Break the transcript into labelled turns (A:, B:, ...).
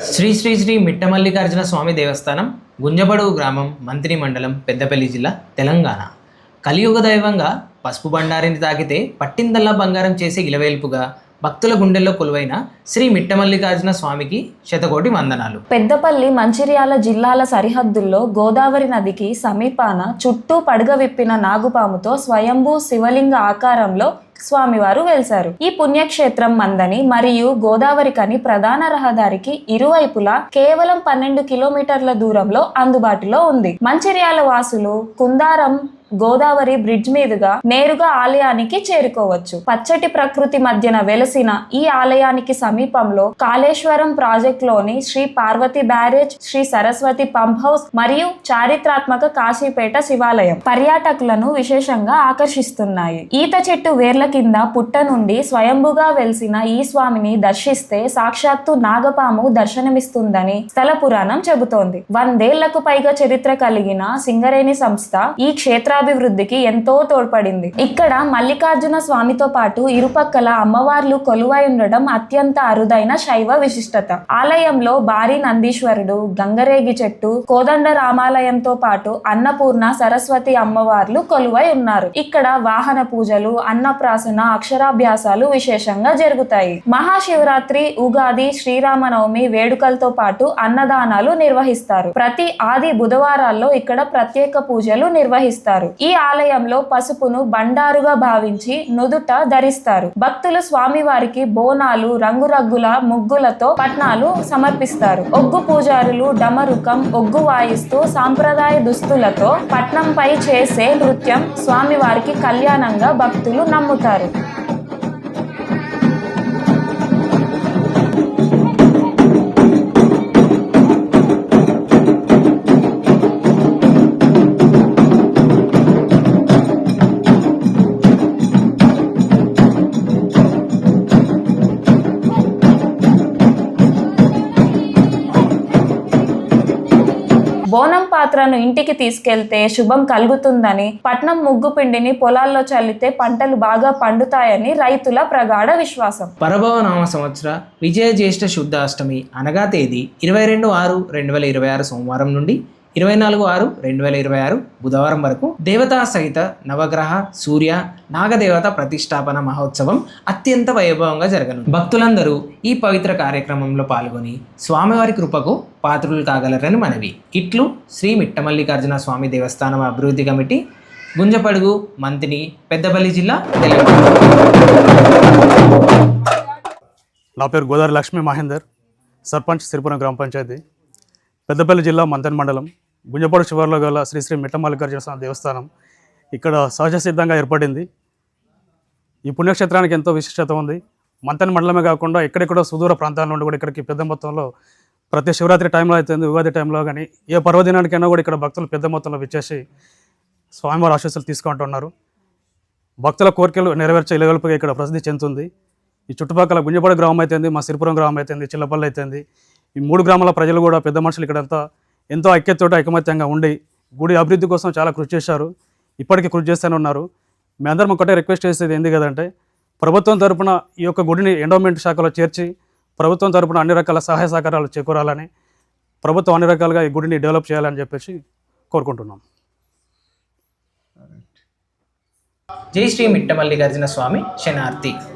A: శ్రీ శ్రీ శ్రీ మిట్టమల్లికార్జున స్వామి దేవస్థానం గుంజబడుగు గ్రామం మంత్రి మండలం పెద్దపల్లి జిల్లా తెలంగాణ. కలియుగ దైవంగా పసుపు బండారిని తాకితే పట్టిందల్లా బంగారం చేసే ఇలవేల్పుగా భక్తుల గుండెల్లో కొలువైన శ్రీ మిట్టమల్లికార్జున స్వామికి శతకోటి వందనాలు.
B: పెద్దపల్లి మంచిర్యాల జిల్లాల సరిహద్దుల్లో గోదావరి నదికి సమీపాన చుట్టూ పడగ విప్పిన నాగుపాముతో స్వయంభూ శివలింగ ఆకారంలో స్వామివారు వెలిశారు. ఈ పుణ్యక్షేత్రం మందని మరియు గోదావరికని ప్రధాన రహదారికి ఇరువైపులా కేవలం 12 కిలోమీటర్ల దూరంలో అందుబాటులో ఉంది. మంచిర్యాల వాసులు కుందారం గోదావరి బ్రిడ్జ్ మీదుగా నేరుగా ఆలయానికి చేరుకోవచ్చు. పచ్చటి ప్రకృతి మధ్యన వెలసిన ఈ ఆలయానికి సమీపంలో కాళేశ్వరం ప్రాజెక్టులోని Shri Parvati barrage, Shri Saraswati pump house మరియు చారిత్రాత్మక కాశీపేట శివాలయం పర్యాటకులను విశేషంగా ఆకర్షిస్తున్నాయి. ఈత చెట్టు వేర్ల కింద పుట్ట నుండి స్వయంభుగా వెలిసిన ఈ స్వామిని దర్శిస్తే సాక్షాత్తు నాగపాము దర్శనమిస్తుందని స్థల పురాణం చెబుతోంది. 100 ఏళ్లకు పైగా చరిత్ర కలిగిన సింగరేణి సంస్థ ఈ క్షేత్రాభివృద్ధికి ఎంతో తోడ్పడింది. ఇక్కడ మల్లికార్జున స్వామితో పాటు ఇరుపక్కల అమ్మవార్లు కొలువై ఉండడం అత్యంత అరుదైన శైవ విశిష్టత. ఆలయంలో భారీ నందీశ్వరుడు, గంగరేగి చెట్టు, కోదండ రామాలయంతో పాటు అన్నపూర్ణ, సరస్వతి అమ్మవార్లు కొలువై ఉన్నారు. ఇక్కడ వాహన పూజలు, అన్నప్రాసన, అక్షరాభ్యాసాలు విశేషంగా జరుగుతాయి. మహాశివరాత్రి, ఉగాది, శ్రీరామనవమి వేడుకలతో పాటు అన్నదానాలు నిర్వహిస్తారు. ప్రతి ఆది బుధవారాల్లో ఇక్కడ ప్రత్యేక పూజలు నిర్వహిస్తారు. ఈ ఆలయంలో పసుపును బండారుగా భావించి నుదుట ధరిస్తారు. భక్తులు స్వామివారికి బోనాలు, రంగురంగుల ముగ్గులతో పట్నాలు సమర్పిస్తారు. ఒగ్గు పూజారులు డమరుకం, ఒగ్గు వాయిస్తూ సాంప్రదాయ దుస్తులతో పట్నంపై చేసే నృత్యం స్వామివారికి కళ్యాణంగా భక్తులు నమ్ముతారు. బోనం పాత్రను ఇంటికి తీసుకెళ్తే శుభం కలుగుతుందని, పట్నం ముగ్గు పిండిని పొలాల్లో చల్లితే పంటలు బాగా పండుతాయని రైతుల ప్రగాఢ విశ్వాసం.
A: పరభవ నామ సంవత్సర విజయ జ్యేష్ఠ శుద్ధ అష్టమి అనగా తేదీ 22/6/2026 సోమవారం నుండి 24/6/2026 బుధవారం వరకు దేవతా సహిత నవగ్రహ సూర్య నాగదేవత ప్రతిష్టాపన మహోత్సవం అత్యంత వైభవంగా జరగనుంది. భక్తులందరూ ఈ పవిత్ర కార్యక్రమంలో పాల్గొని స్వామివారి కృపకు పాత్రులు కాగలరని మనవి. ఇట్లు శ్రీ మిట్టమల్లికార్జున స్వామి దేవస్థానం అభివృద్ధి కమిటీ, గుంజపడుగు, మంత్రి, పెద్దపల్లి జిల్లా, తెలంగాణ.
C: నా పేరు గోదావరి లక్ష్మీ మహేందర్, సర్పంచ్ సిరిపురం గ్రామ పంచాయతీ, పెద్దపల్లి జిల్లా మంతెన మండలం. గుంజపాడు శివార్లో గల శ్రీ శ్రీ మిట్టమల్లికార్జున స్వామి దేవస్థానం ఇక్కడ సహజ సిద్ధంగా ఏర్పడింది. ఈ పుణ్యక్షేత్రానికి ఎంతో విశిష్టత ఉంది. మంతెన మండలమే కాకుండా ఎక్కడెక్కడో సుదూర ప్రాంతాల నుండి కూడా ఇక్కడికి పెద్ద మొత్తంలో ప్రతి శివరాత్రి టైంలో అయితే, ఉగాది టైంలో కానీ ఏ పర్వదినానికైనా కూడా ఇక్కడ భక్తులు పెద్ద మొత్తంలో విచ్చేసి స్వామివారి ఆశీస్సులు తీసుకుంటున్నారు. భక్తుల కోరికలు నెరవేర్చే ఇలగలుపుగా ఇక్కడ ప్రసిద్ధి చెందుతుంది. ఈ చుట్టుపక్కల గుంజపాడు గ్రామం అయితేంది, మా సిరిపురం గ్రామం అయితేంది, చిల్లపల్లి అయితేంది, ఈ 3 గ్రామాల ప్రజలు కూడా పెద్ద మనుషులు ఇక్కడంతా ఎంతో ఐక్యతతో ఐకమత్యంగా ఉండి గుడి అభివృద్ధి కోసం చాలా కృషి చేశారు. ఇప్పటికీ కృషి చేస్తూనే ఉన్నారు. మీ అందరం ఒకటే రిక్వెస్ట్ చేసేది ఏంది కదంటే, ప్రభుత్వం తరపున ఈ యొక్క గుడిని ఎండోమెంట్ శాఖలో చేర్చి ప్రభుత్వం తరపున అన్ని రకాల సహాయ సహకారాలు చేకూరాలని, ప్రభుత్వం అన్ని రకాలుగా ఈ గుడిని డెవలప్ చేయాలని చెప్పేసి కోరుకుంటున్నాం.
A: జై శ్రీ మిట్టమల్లికార్జున స్వామి శనార్థి.